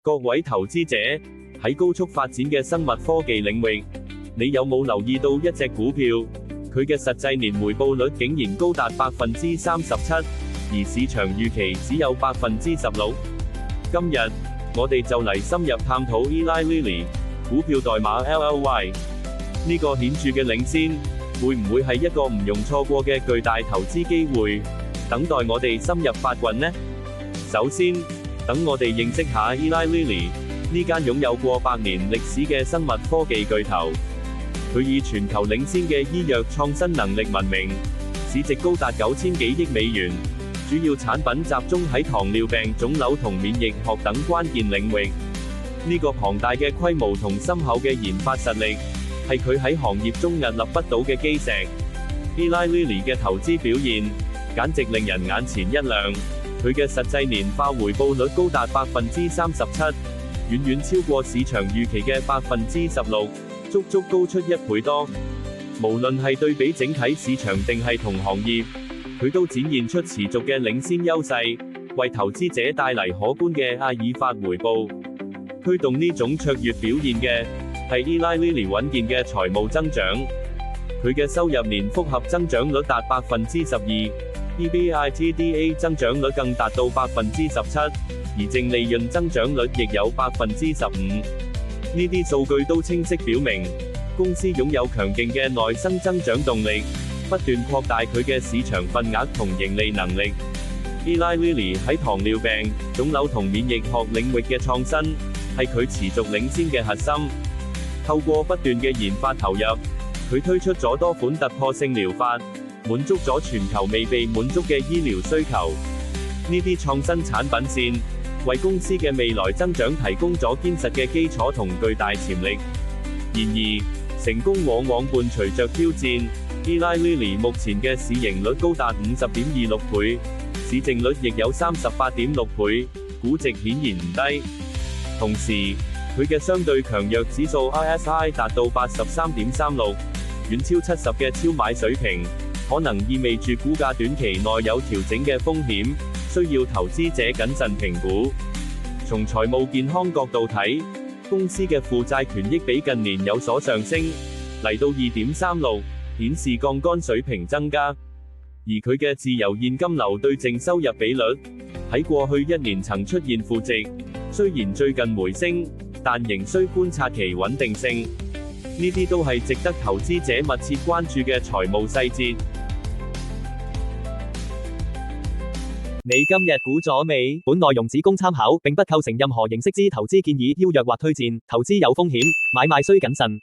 各位投資者，喺高速發展嘅生物科技領域，你有冇留意到一隻股票，佢嘅實際年回報率竟然高達37%，而市場預期只有16%。今日，我哋就嚟深入探討 Eli Lilly 股票代碼 LLY 呢個顯著嘅領先，會唔會係一個唔容錯過嘅巨大投資機會，等待我哋深入發掘呢？首先，等我哋認識下 Eli Lilly 呢間擁有過百年歷史嘅生物科技巨頭。佢以全球領先嘅醫藥創新能力聞名，市值高達9000幾億美元，主要產品集中喺糖尿病、腫瘤同免疫學等關鍵領域。呢個龐大嘅規模同深厚嘅研發實力，係佢喺行業中屹立不倒嘅基石。Eli Lilly 嘅投資表現，簡直令人眼前一亮。佢嘅實際年化回報率高達37%，遠遠超過市場預期嘅16%，足足高出1倍多。無論係對比整體市場定係同行業，佢都展現出持續嘅領先優勢，為投資者帶嚟可觀嘅阿爾法回報。驅動呢種卓越表現嘅，係 Eli Lilly 穩健嘅財務增長。佢嘅收入年複合增長率達12%，EBITDA 增長率更達到17%，而淨利潤增長率亦有15%。呢啲數據都清晰表明，公司擁有強勁嘅內生增長動力，不斷擴大佢嘅市場份額同盈利能力。Eli Lilly 喺糖尿病、腫瘤同免疫學領域嘅創新，係佢持續領先嘅核心。透過不斷嘅研發投入，佢推出咗多款突破性療法，滿足咗全球未被滿足嘅醫療需求。呢啲創新產品線，為公司嘅未來增長提供咗堅實嘅基礎同巨大潛力。然而，成功往往伴隨着挑戰。Eli Lilly 目前嘅市盈率高達50.26倍，市淨率亦有38.6倍，估值顯然唔低。同時，佢嘅相對強弱指數 RSI 達到83.36，遠超70嘅超買水平，可能意味住股價短期內有調整嘅風險，需要投資者謹慎評估。從財務健康角度睇，公司嘅負債權益比近年有所上升，嚟到2.36，顯示槓桿水平增加。而佢嘅自由現金流對淨收入比率，喺過去1年曾出現負值，雖然最近回升，但仍需觀察其穩定性。呢啲都係值得投資者密切關注嘅財務細節。你今日估咗未？本內容只供參考，並不構成任何形式之投資建議、邀約或推薦。投資有風險，買賣需謹慎。